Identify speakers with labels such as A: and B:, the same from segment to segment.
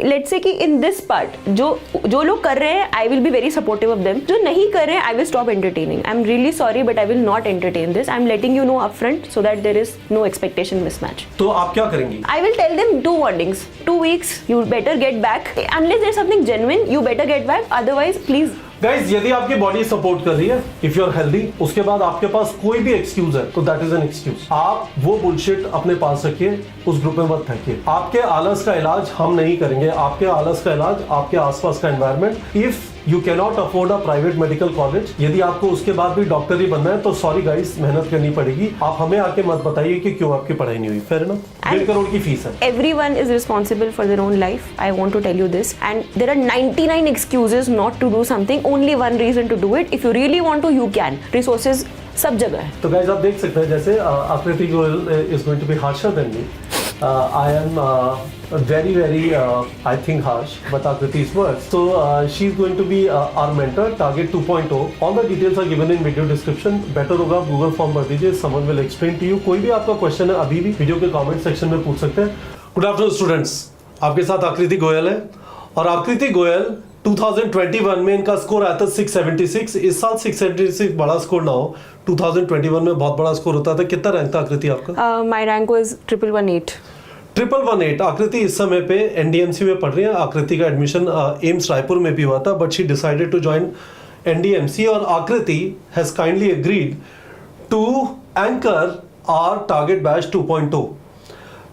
A: Let's say कि in this part जो लोग कर रहे हैं, I will be very supportive of them. जो नहीं कर रहे हैं, I will stop entertaining. I am really sorry but I will not entertain this. I am letting you know upfront so that there is no expectation mismatch.
B: तो आप क्या करेंगी?
A: I will tell them 2 warnings. 2 weeks, you better get back. Unless there's something genuine, you better get back. Otherwise, please.
B: Guys, यदि आपकी body support कर रही है, if you are healthy, उसके बाद आपके पास कोई भी एक्सक्यूज है तो दैट इज एन एक्सक्यूज. आप वो बुलशिट अपने पास रखिए, उस ग्रुप में मत फेंकिए. आपके आलस का इलाज हम नहीं करेंगे. आपके आलस का इलाज आपके आसपास का environment. If you cannot afford a private medical college, यदि आपको उसके बाद भी डॉक्टर ही बनना है तो सॉरी गाइस, मेहनत करनी पड़ेगी. आप हमें आके मत बताइए कि क्यों आपकी पढ़ाई नहीं हुई. फेयर ना? 1.5 करोड़ की फीस है.
A: Everyone is responsible for their own life. I want to tell you this. And there are 99 excuses not to do something. Only one reason to do it. If you really want to, you can. Resources सब जगह है.
B: तो guys, आप देख सकते हैं जैसे Aakriti Goyal is going to be harsher than me. I am very I think harsh, but Akriti is worse. So she's going to be our mentor, Target 2.0. All the details are given in video description. Better होगा Google form भर दीजिए. Someone will explain to you. कोई भी आपका question है अभी भी video के कमेंट सेक्शन में पूछ सकते हैं. गुड आफ्टरनून स्टूडेंट्स, आपके साथ आकृति गोयल है. और आकृति गोयल 2021 में इनका स्कोर आया था 676. इस साल 676 बड़ा स्कोर ना हो, 2021 में बहुत बड़ा स्कोर होता था. कितना रैंक था आकृति आपका?
A: My rank was 1118.
B: 1118. आकृति इस समय पे एनडीएमसी में पढ़ रही है. आकृति का एडमिशन एम्स रायपुर में भी हुआ था, but she decided to join NDMC. और Aakriti has kindly agreed to anchor our target batch 2.0.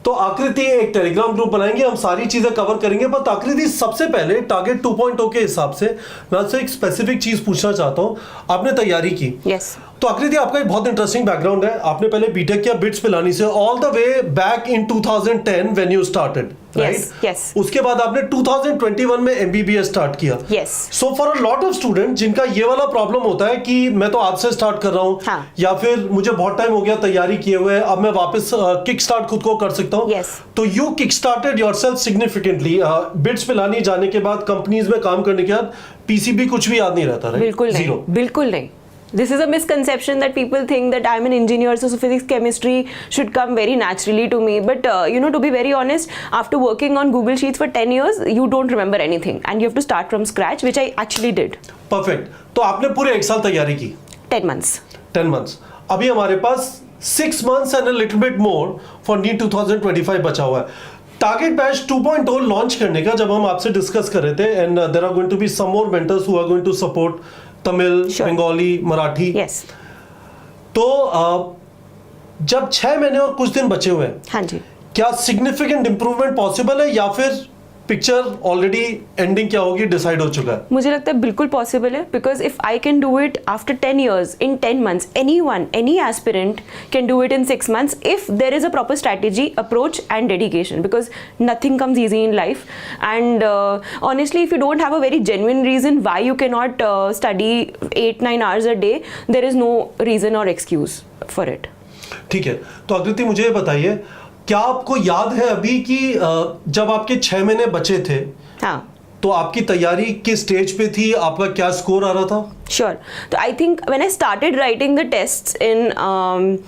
B: तो आकृति एक टेलीग्राम ग्रुप बनाएंगे, हम सारी चीजें कवर करेंगे. बट आकृति, सबसे पहले टारगेट 2.0 के हिसाब से मैं आपसे एक स्पेसिफिक चीज पूछना चाहता हूँ. आपने तैयारी की.
A: Yes.
B: तो आकृति, आपका एक बहुत इंटरेस्टिंग बैकग्राउंड है. आपने पहले बीटेक किया बिट्स पिलानी से, all the way back in 2010 when you started, right?
A: Yes.
B: उसके बाद आपने 2021 में एमबीबीएस स्टार्ट किया.
A: Yes.
B: So for a lot of student जिनका ये वाला प्रॉब्लम होता है कि मैं तो आज से स्टार्ट कर रहा हूँ,
A: हाँ.
B: या फिर मुझे बहुत टाइम हो गया तैयारी किए हुए, अब मैं वापस किक स्टार्ट खुद को कर सकता हूँ.
A: Yes.
B: तो you kick started yourself significantly. Bits Pilani जाने के बाद, कंपनीज में काम करने के बाद पीसीबी कुछ भी याद नहीं रहता, राइट?
A: बिल्कुल नहीं.
B: Zero.
A: बिल्कुल नहीं. This is a misconception that people think that I'm an engineer, so physics, chemistry should come very naturally to me. But to be very honest, after working on Google Sheets for 10 years, you don't remember anything, and you have to start from scratch, which I actually did.
B: Perfect. तो आपने पूरे 1 साल तैयारी की.
A: 10 months.
B: 10 months. अभी हमारे पास 6 months and a little bit more for NEET 2025 बचा हुआ है. टारगेट बैच 2.0 लॉन्च करने का जब हम आपसे डिस्कस कर रहे थे, and there are going to be some more mentors who are going to support Tamil, Bengali, Marathi.
A: Yes.
B: तो जब 6 महीने और कुछ दिन बचे हुए हैं,
A: हाँ जी.
B: क्या सिग्निफिकेंट इंप्रूवमेंट पॉसिबल है, या फिर पिक्चर ऑलरेडी एंडिंग क्या होगी डिसाइड हो चुका है?
A: मुझे लगता है बिल्कुल पॉसिबल है, because if I can do it after 10 years in 10 months, any aspirant can do it in 6 months if there is a proper strategy, approach and dedication, because nothing comes easy in life. And honestly, if you don't have a very genuine reason why you cannot study 8-9 hours a day, there is no reason or excuse for it.
B: ठीक है. तो आकृति, मुझे ये बताइए, क्या आपको याद है अभी कि जब आपके 6 महीने बचे थे,
A: हाँ,
B: तो आपकी तैयारी किस स्टेज पे थी, आपका क्या स्कोर आ रहा था?
A: Sure. So I think when I started writing the tests in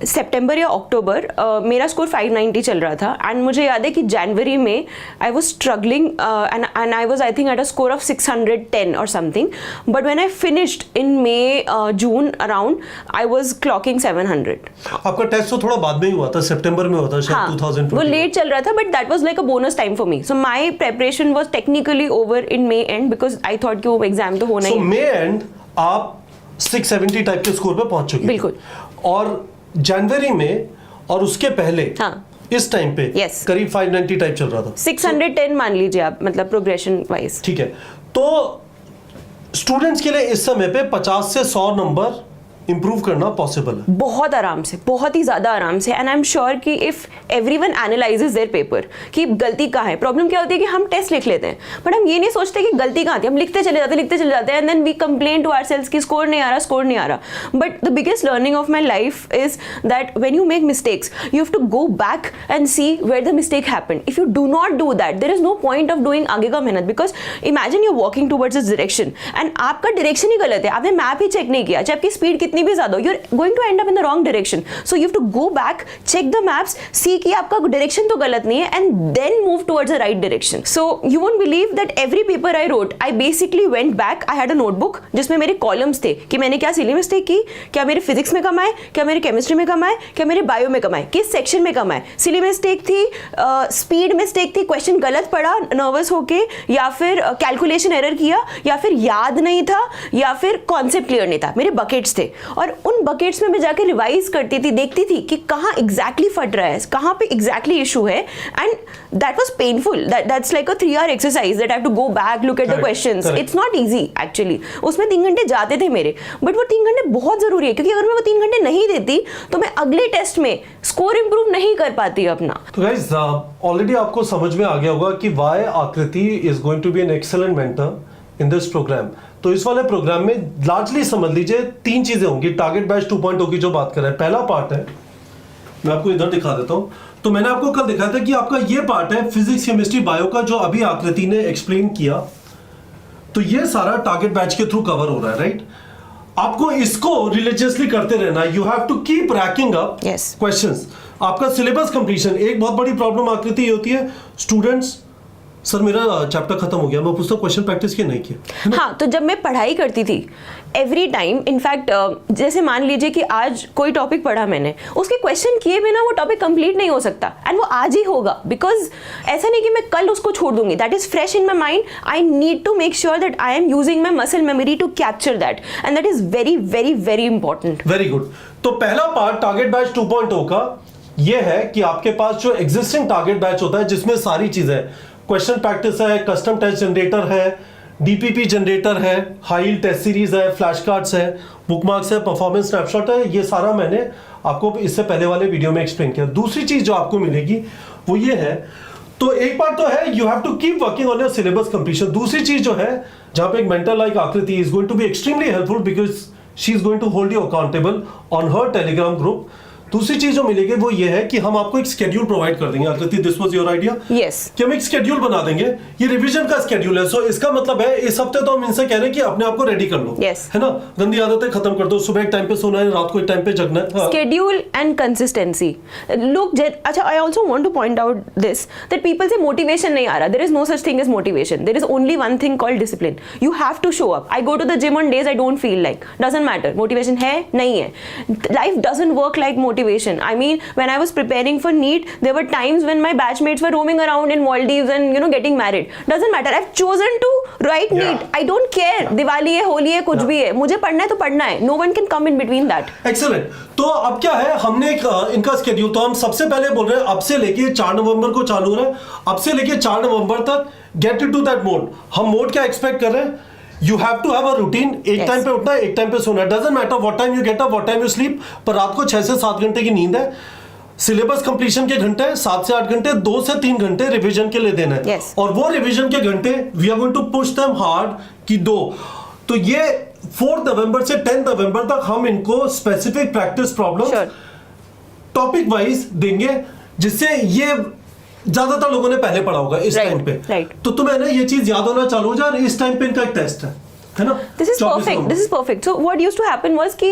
A: सितंबर या अक्टूबर, मेरा स्कोर 590 चल रहा था. एंड मुझे याद है कि जनवरी में I was struggling and I was, I think, at a score of 610 और something. But when I finished in may June around, I was clocking 700.
B: आपका टेस्ट तो थोड़ा बाद में ही हुआ था, सितंबर में हुआ था शायद. 2020
A: वो लेट चल रहा था, but that was like a bonus time for me. So my preparation was technically over in may and, because I thought कि वो एग्जाम तो होना ही.
B: सो मे एंड आप 670 टाइप के स्कोर पे पहुंच चुके.
A: बिल्कुल.
B: और जनवरी में और उसके पहले,
A: हाँ,
B: इस टाइम पे
A: yes,
B: करीब 590 टाइप चल रहा था.
A: 610 मान लीजिए आप, मतलब प्रोग्रेशन वाइज.
B: ठीक है. तो स्टूडेंट्स के लिए इस समय पे 50 से 100 नंबर इंप्रूव करना पॉसिबल है.
A: बहुत आराम से, बहुत ही ज्यादा आराम से. एंड आई एम श्योर कि if everyone analyses their paper कि गलती कहाँ है. प्रॉब्लम क्या होती है कि हम टेस्ट लिख लेते हैं, बट हम ये नहीं सोचते कि गलती कहाँ थी. हम लिखते चले जाते हैं, and then we complain to ourselves कि स्कोर नहीं आ रहा. But the biggest learning of my life is that when you make mistakes, you have to go back and see where the mistake happened. If you do not do that, there is no point of doing आगे का मेहनत. Because imagine you walking towards this direction and आपका direction ही गलत है. आपने map ही check नहीं किया, चाहे आपकी स्पीड कितनी कितनी भी ज्यादा हो, you are going to end up in the wrong direction. So you have to go back, check the maps, see कि आपका डायरेक्शन तो गलत नहीं है, and then move towards the right direction. So you won't believe that every paper I wrote, I basically went back. I had a notebook जिसमें मेरे columns थे कि मैंने क्या सिली मिस्टेक की, क्या मेरे फिजिक्स में कम आए, क्या मेरे केमिस्ट्री में कम आए, क्या मेरे बायो में कम आए, किस सेक्शन में कम आए. सिली मिस्टेक थी, स्पीड मिस्टेक थी, क्वेश्चन गलत पढ़ा नर्वस होके, या फिर कैलकुलेशन एरर किया, या फिर याद नहीं था, या फिर कॉन्सेप्ट क्लियर नहीं था. मेरे बकेट्स थे और उन बकेट्स में मैं जाके रिवाइज करती थी, देखती थी कि कहाँ एग्जैक्टली फट रहा है, कहाँ पे एग्जैक्टली इशू है. And that was painful. That's like a 3-hour exercise that I have to go back, look at the questions. It's not easy actually. उसमें 3 घंटे जाते थे मेरे, बट वो 3 घंटे बहुत जरूरी है, क्योंकि अगर मैं वो 3 घंटे नहीं देती तो मैं अगले टेस्ट में स्कोर इंप्रूव नहीं कर पाती अपना.
B: तो गाइस ऑलरेडी आपको समझ में आ गया होगा कि why Aakriti is going to be an excellent mentor in this programme. तो इस वाले प्रोग्राम में लार्जली समझ लीजिए 3 चीजें होंगी. टारगेट बैच 2.0 की जो बात कर रहे हैं, पहला पार्ट है, मैं आपको इधर दिखा देता हूं. तो मैंने आपको कल दिखाया था कि आपका ये पार्ट है फिजिक्स केमिस्ट्री बायो का, जो अभी आकृति ने एक्सप्लेन किया. तो ये सारा टारगेट बैच के थ्रू कवर हो रहा है, राइट? आपको इसको रिलीजियसली करते रहना. You have to keep racking up questions. आपका सिलेबस कंप्लीशन, एक बहुत बड़ी प्रॉब्लम आकृति ये होती है, स्टूडेंट्स सर मेरा चैप्टर खत्म हो गया, मैं पूछता क्वेश्चन प्रैक्टिस किया नहीं किया.
A: हाँ, तो जब मैं पढ़ाई करती थी एवरी टाइम, इनफैक्ट जैसे मान लीजिए कि आज कोई टॉपिक पढ़ा मैंने, उसके क्वेश्चन किए बिना वो टॉपिक कंप्लीट नहीं हो सकता, एंड वो आज ही होगा. बिकॉज ऐसा नहीं कि मैं कल उसको छोड़ दूंगी. That is fresh in my mind. I need to make sure that I am using my muscle memory to capture that, and that is very very very important.
B: Very good. तो पहला पार्ट टारगेट बैच 2.0 का ये है कि आपके पास जो existing target batch होता है, जिसमें सारी चीजें, क्वेश्चन प्रैक्टिस है, कस्टम टेस्ट जनरेटर है, डीपीपी जनरेटर है, हाई टेस्ट सीरीज है, फ्लैश कार्ड्स है, बुकमार्क्स है, परफॉर्मेंस स्नैपशॉट है, ये सारा मैंने आपको इससे पहले वाले वीडियो में एक्सप्लेन किया. दूसरी चीज जो आपको मिलेगी वो ये है, तो एक बार तो है you have to keep working on your syllabus completion. दूसरी चीज जो है, जहां पे एक mentor like Aakriti is going to be extremely helpful because she is going to hold you accountable on her Telegram group. दूसरी चीज जो मिलेगी वो ये है कि हम आपको एक स्केड्यूल प्रोवाइड कर देंगे. आकृति, this was your idea?
A: Yes.
B: कि हम एक स्केड्यूल बना देंगे. ये रिवीजन का स्केड्यूल है. सो इसका मतलब है इस हफ्ते तो हम इनसे कह रहे हैं कि अपने आप को रेडी कर लो.
A: Yes.
B: है ना, गंदी आदतें खत्म कर दो. सुबह एक टाइम पे सोना है, रात को एक टाइम पे जगना है.
A: Schedule and consistency. Look, अच्छा, I also want to point out this that people say motivation नहीं आ रहा. There is no such thing as motivation. There is only one thing called discipline. You have to show up. I go to the gym on days I don't feel like. Doesn't matter. Motivation है नहीं है. Life doesn't work like motivation. I mean, when I was preparing for NEET, there were times when my batchmates were roaming around in Maldives and getting married. Doesn't matter. I've chosen to write NEET. I don't care. Diwali है, होली है, कुछ भी है, मुझे पढ़ना है तो पढ़ना है. No one can come in between that.
B: Excellent. तो अब क्या है, हमने एक इनका स्केड्यूल, तो हम सबसे पहले बोल रहे हैं अब से लेके 4 नवंबर को चालू हो रहा है. अब से लेके 4 नवंबर तक गेट इनटू दैट मोड. हम मोड क्या एक्सपेक्ट कर रहे हैं? You have to have a routine. एक टाइम पे उठना है, एक टाइम पे सोना है. Doesn't matter what time you get up, what time you sleep. पर रात को 6 से 7 घंटे की नींद है. सिलेबस कंप्लीशन के घंटे 7 से 8 घंटे, 2 से 3 घंटे रिवीजन के लिए देना है.
A: Yes.
B: और वो रिवीजन के घंटे we are going to push them hard कि 2. तो ये 4 नवंबर से 10 नवंबर तक हम इनको specific practice problem topic wise देंगे, जिससे ये ज्यादातर लोगों ने पहले पढ़ा होगा इस टाइम पे. तो तुम्हें ना ये चीज याद होना चालू हो जाए. और इस टाइम पे इनका एक टेस्ट है ना.
A: This is perfect. This is perfect. So what used to happen was कि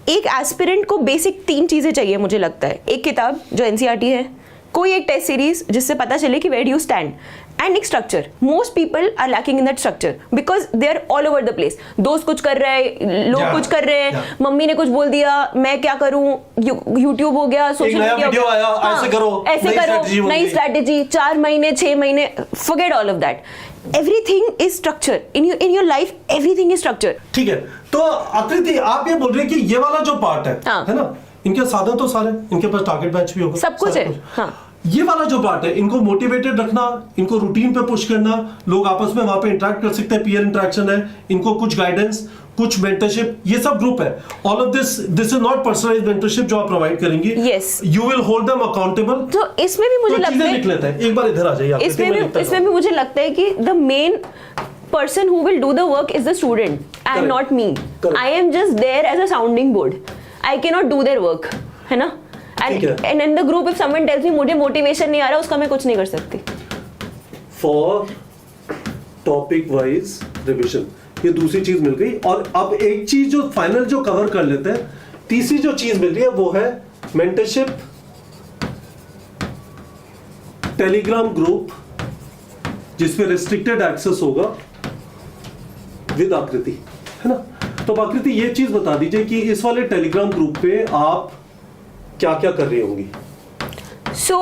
A: एक एस्पिरेंट को बेसिक 3 चीजें चाहिए मुझे लगता है. एक किताब जो NCERT है, कोई एक टेस्ट सीरीज जिससे पता चले कि where do you stand, and एक structure. Most people are lacking in that structure because they are all over the place. दोस्त कुछ कर रहे हैं, लोग कुछ कर रहे हैं, मम्मी ने कुछ बोल दिया, मैं क्या करूं, यूट्यूब हो गया, सोशल मीडिया,
B: ऐसे करो,
A: नई स्ट्रैटेजी, 4 महीने 6 महीने, forget all of that. Everything is structure in your life. Everything is structure.
B: ठीक है. तो आकृति, आप ये बोल रहे हैं कि ये वाला जो पार्ट है ना, इनके साधन तो सारे, इनके पास टारगेट बैच भी होगा,
A: सब कुछ है. हाँ,
B: ये वाला जो पार्ट है, इनको मोटिवेटेड रखना, इनको रूटीन पे पुश करना, लोग आपस में वहां पे इंटरेक्ट कर सकते हैं, पीयर इंटरेक्शन है, इनको कुछ गाइडेंस, कुछ मेंटरशिप, ये सब ग्रुप है. All of this is not personalised mentorship जो आप प्रोवाइड करेंगी.
A: Yes,
B: you will hold them accountable.
A: तो इसमें भी मुझे लगता है,
B: लिख लेते हैं एक बार, इधर आ जाइए.
A: इसमें भी मुझे लगता है कि the main person who will do the work is the student and not me. I am just there as a sounding board. I cannot do their work, है ना. And in the group if someone tells me मुझे motivation नहीं आ रहा, उसका मैं कुछ नहीं कर सकती.
B: For topic wise revision, ये दूसरी चीज मिल गई। और अब एक चीज जो फाइनल जो कवर कर लेते हैं, तीसरी जो चीज मिल रही है वो है मेंटरशिप टेलीग्राम ग्रुप, जिसपे रिस्ट्रिक्टेड एक्सेस होगा विद आकृति, है ना। तो आकृति ये चीज बता दीजिए कि इस वाले टेलीग्राम ग्रुप पे आप क्या क्या कर रही होंगी।
A: So,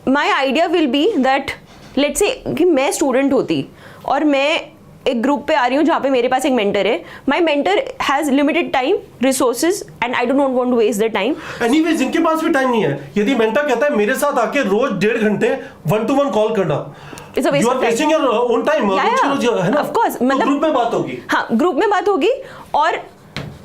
A: my idea will be that let's say कि मैं स्टूडेंट होती और मैं एक ग्रुप पे आ रही हूँ जहाँ पे मेरे पास एक मेंटर है। My mentor has limited time, resources, and I don't want to waste the time.
B: Anyway जिनके पास भी टाइम नहीं है, यदि मेंटर कहता है मेरे साथ आके रोज 1.5 घंटे 1-to-1 कॉल करना,
A: It's a waste
B: you are
A: of time.
B: wasting your own time, है ना?
A: Of course,
B: तो
A: मतलब
B: ग्रुप में बात होगी।
A: हाँ, ग्रुप में बात होगी और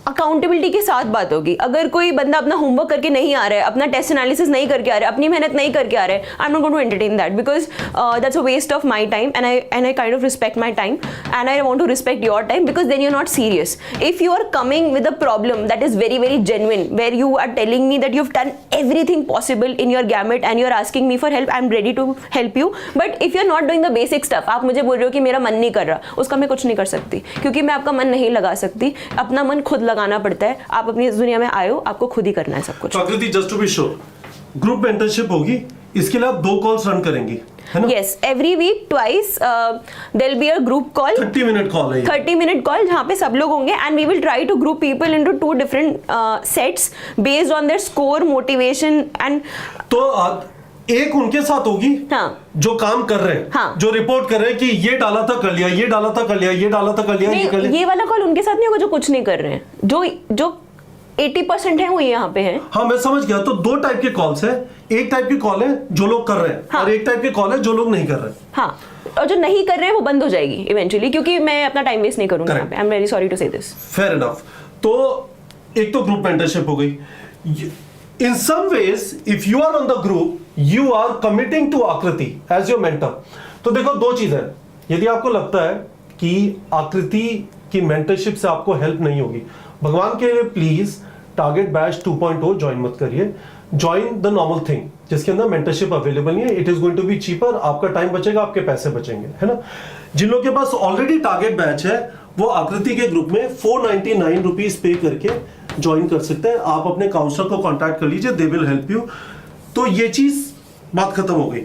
A: अकाउंटेबिलिटी के साथ बात होगी। अगर कोई बंदा अपना होमवर्क करके नहीं आ रहा है, अपना टेस्ट एनालिसिस नहीं करके आ रहा है, अपनी मेहनत नहीं करके आ रहा है, I am not going to entertain that because that's a waste of my time and I kind of respect my time and I want to respect your time because then you are not serious. If you are coming with a problem that is very very genuine, where you are telling me that you have done everything possible in your gamut and you are asking me for help, I am ready to help you, but if you are not doing the basic stuff, आप मुझे बोल रहे हो कि मेरा मन नहीं कर रहा, उसका मैं कुछ नहीं कर सकती क्योंकि मैं आपका मन नहीं लगा सकती। अपना मन खुद लगाना पड़ता है। आप अपनी इस दुनिया में आए हो, आपको खुद ही करना है सब कुछ।
B: Aakriti, just to be sure, group mentorship होगी, इसके लिए आप 2 कॉल्स रन करेंगी, है ना?
A: Yes, every week twice there will be a group call.
B: 30 minute call है ये।
A: 30 minute call जहाँ पे सब लोग होंगे and we will try to group people into 2 different sets based on their score, motivation and
B: तो एक उनके साथ होगी,
A: हाँ,
B: जो काम कर रहे हैं,
A: हाँ,
B: जो रिपोर्ट कर रहे हैं कि ये डाला था कर लिया, ये डाला था कर लिया, ये डाला था कर लिया, ये कर
A: नहीं,
B: लिया।
A: ये वाला कॉल उनके साथ नहीं होगा जो कुछ नहीं कर रहे हैं। जो 80% है वो यहाँ पे है।
B: हाँ, मैं समझ गया। तो 2 टाइप के कॉल्स है, एक टाइप की कॉल है जो लोग कर रहे हैं,
A: हाँ,
B: और एक टाइप की कॉल है जो लोग नहीं कर रहे हैं।
A: हाँ, और जो नहीं कर रहे हैं वो बंद हो जाएगी इवेंचुअली, क्योंकि मैं अपना टाइम वेस्ट नहीं करूंगा यहाँ पे। I am very sorry to say this.
B: Fair enough. तो एक तो ग्रुप मेंटरशिप हो गई। In some ways if you are on the group, you are committing to Aakriti as your mentor. तो देखो 2 चीज है। यदि आपको लगता है कि आकृति की मेंटरशिप से आपको हेल्प नहीं होगी, भगवान के लिए प्लीज टारगेट बैच 2.0 ज्वाइन मत करिए। ज्वाइन द नॉर्मल थिंग जिसके अंदर मेंटरशिप अवेलेबल नहीं है। It is going to be cheaper, आपका टाइम बचेगा, आपके पैसे बचेंगे, है ना। जिन लोगों के पास ऑलरेडी टारगेट बैच है वो आकृति के ग्रुप में 499 रुपीज पे करके ज्वाइन कर सकते हैं। आप अपने काउंसलर को कॉन्टैक्ट कर लीजिए, दे विल हेल्प यू। तो ये चीज बात खत्म हो गई।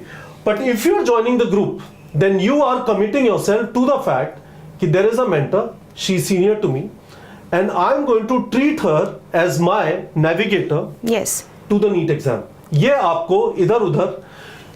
B: But if you are joining the group, then you are committing yourself to the fact कि there is a mentor, she is senior to me and I am going to treat her as my navigator
A: Yes.
B: to the NEET exam. ये आपको इधर उधर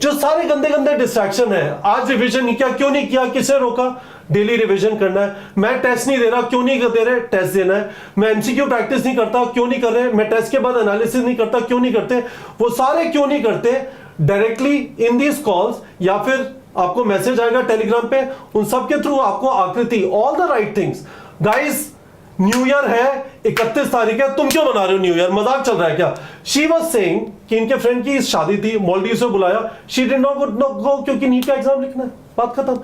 B: जो सारे गंदे गंदे distraction है, आज रिवीजन नहीं किया, क्यों नहीं किया, किसे रोका, डेली रिवीजन करना है। मैं टेस्ट नहीं दे रहा, क्यों नहीं दे रहे, टेस्ट देना है। मैं एमसीक्यू प्रैक्टिस नहीं करता, क्यों नहीं कर रहे। मैं टेस्ट के बाद एनालिसिस नहीं करता, क्यों नहीं करते। वो सारे क्यों नहीं करते, डायरेक्टली इन दिस कॉल्स या फिर आपको मैसेज आएगा टेलीग्राम पे, उन सब के थ्रू आपको आकृति all the right things. Guys, new year है, 31 तारीख है, तुम क्यों मना रहे हो न्यू ईयर, मजाक चल रहा है क्या। शी वाज सेइंग कि इनके फ्रेंड की शादी थी, मालदीव से बुलाया, शी डिड नॉट गो क्योंकि नीट का एग्जाम लिखना है, बात खत्म।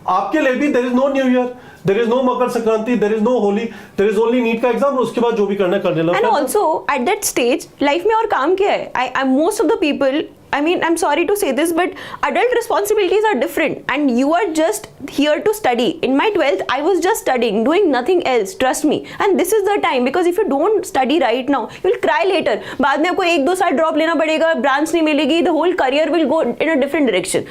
B: आपके लिए भी there is no new year, there is no Makar Sankranti, there is no Holi, there is only NEET का एग्जाम, और उसके बाद जो भी करना है कर लेना।
A: And also at that stage life में और काम क्या है। I most of the people, I mean, I'm sorry to say this, but adult responsibilities are different, and you are just here to study. In my 12th, I was just studying, doing nothing else. Trust me. And this is the time, because if you don't study right now, you will cry later. बाद में आपको 1-2 साल drop लेना पड़ेगा, branch नहीं मिलेगी, the whole career will go in a different direction.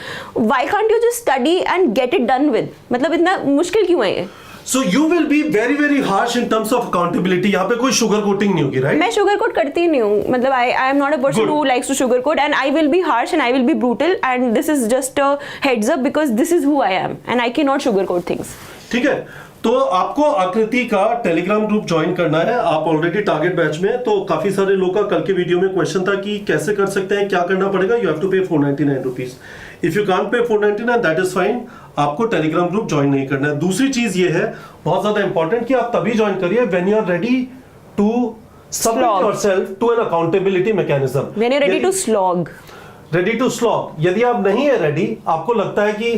A: Why can't you just study and get it done with? मतलब इतना मुश्किल क्यों है ये?
B: So you will be very very harsh in terms of accountability. यहाँ पे कोई sugar coating नहीं होगी, right?
A: मैं sugar coat करती नहीं हूँ, मतलब I am not a person
B: Good.
A: who likes to sugar coat, and I will be harsh and I will be brutal, and this is just a heads up because this is who I am and I cannot sugar coat things.
B: ठीक है। तो आपको आकृति का Telegram group join करना है। आप already target batch में हैं, तो काफी सारे लोग का कल के वीडियो में क्वेश्चन था कि कैसे कर सकते हैं, क्या करना पड़ेगा। यू हैव टू पे 499 rupees. If you can't pay 499 that is fine, आपको टेलीग्राम ग्रुप ज्वाइन नहीं करना है। दूसरी चीज ये है बहुत ज्यादा इंपॉर्टेंट कि आप तभी ज्वाइन करिए when you are ready to submit yourself to an accountability mechanism.
A: When you're ready to slog.
B: Ready to slog. यदि आप नहीं है रेडी, आपको लगता है कि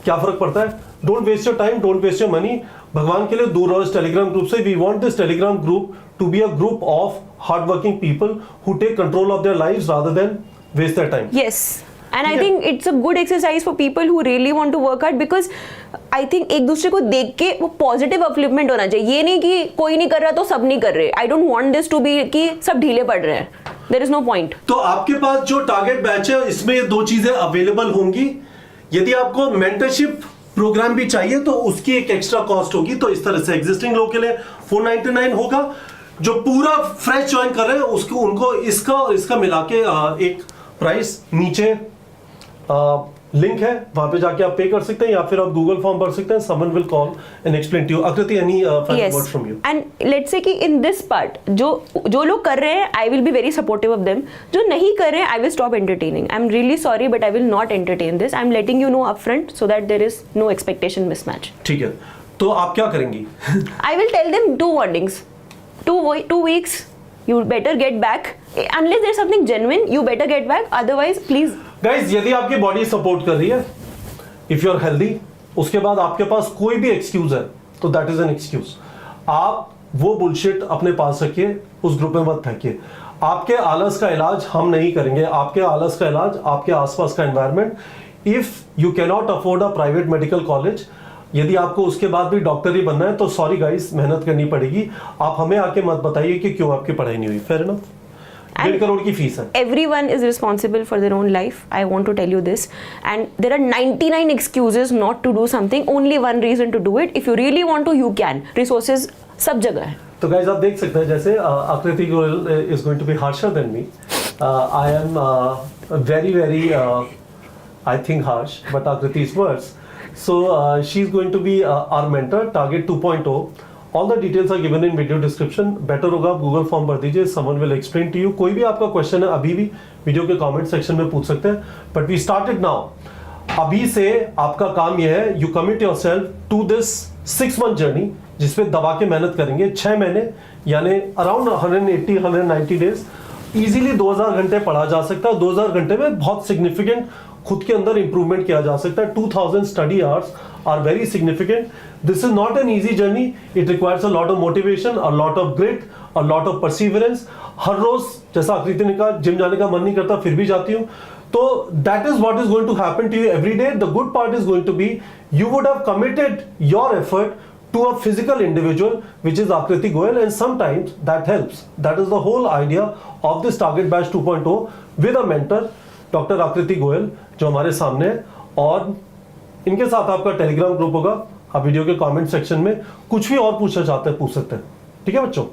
B: क्या फर्क पड़ता है, don't waste your time, don't waste your money, भगवान के लिए दूर रहो इस टेलीग्राम ग्रुप से। We want this Telegram group to be a group of hard working people who take control of their lives rather than waste their time.
A: Yes. And I think it's a good exercise for people who really want to work hard, because I think एक दूसरे को देख के वो positive upliftment होना चाहिए. ये नहीं कि कोई नहीं कर रहा तो सब नहीं कर रहे. I don't want this to be कि सब ढीले पड़ रहे हैं. There is no point.
C: तो आपके पास जो टारगेट बैच है इसमें ये दो चीजें अवेलेबल होंगी. यदि आपको मेंटरशिप प्रोग्राम भी चाहिए तो उसकी एक एक्स्ट्रा कॉस्ट होगी. तो इस तरह से एग्जिस्टिंग लोग के लिए 499 होगा. जो पूरा फ्रेश ज्वाइन कर रहे हैं उसको उनको इसका और इसका मिला के एक प्राइस नीचे लिंक है, वहां पे जाके आप पे कर सकते हैं या फिर आप गूगल फॉर्म भर सकते हैं. Someone will call and explain to you. Aakriti, any final word from you?
A: And let's say कि इन दिस पार्ट जो लोग कर रहे हैं, I will be very supportive of them. जो नहीं कर रहे हैं, I will stop entertaining. I am really sorry but I will not entertain this. I am letting you know upfront so that there is no expectation mismatch.
C: ठीक है, तो आप क्या करेंगी?
A: I will tell them two warnings. 2 weeks, you better get back. Unless there's something genuine, you better get back. Otherwise, please.
B: Guys, यदि आपकी body support कर रही है, इफ यू आर हेल्दी, उसके बाद आपके पास कोई भी एक्सक्यूज है तो दैट इज एन एक्सक्यूज. आप वो बुलशिट अपने पास रखिए, उस ग्रुप में मत फेंकिए. आपके आलस का इलाज हम नहीं करेंगे. आपके आलस का इलाज आपके आसपास का environment. If you cannot afford a private medical college, यदि आपको उसके बाद भी डॉक्टर ही बनना है तो सॉरी गाइस, मेहनत करनी पड़ेगी. आप हमें आके मत बताइए कि क्यों आपकी पढ़ाई नहीं हुई. Fair enough. 1.5 करोड़ की फीस है.
A: Everyone is responsible for their own life. I want to tell you this. And there are 99 excuses not to do something. Only one reason to do it. If you really want to, you can. Resources सब जगह है.
B: तो guys आप देख सकते हैं जैसे Aakriti Goyal is going to be harsher than me. I am very I think harsh, but Aakriti is worse. So she is going to be our mentor, Target 2.0. All the details are given in video description. Better होगा आप Google form भर दीजिए. Someone will explain to you. कोई भी आपका question है अभी भी वीडियो के कमेंट सेक्शन में पूछ सकते हैं. But we started now. अभी से आपका काम यह है, you commit yourself to this 6-month journey, जिसपे दबा के मेहनत करेंगे 6 महीने, यानी अराउंड 180-190 डेज. इजीली 2000 घंटे पढ़ा जा सकता है. 2000 घंटे में बहुत सिग्निफिकेंट खुद के अंदर इंप्रूवमेंट किया जा सकता है. 2000 study hours are very significant. This is not an easy journey. It requires a lot of motivation, a lot of grit, a lot of perseverance. हर रोज, जैसा आकृति ने कहा, जिम जाने का मन नहीं करता फिर भी जाती हूँ. तो that is what is going to happen to you every day. The good part is going to be you would have committed your effort to a physical individual, which is Akriti Goyal, and sometimes that helps. That is the whole idea of this Target Batch 2.0 with a mentor, Dr. Akriti Goyal, जो हमारे सामने है. और इनके साथ आपका Telegram group होगा. आप वीडियो के कमेंट सेक्शन में कुछ भी और पूछना चाहते हैं पूछ सकते हैं. ठीक है बच्चों.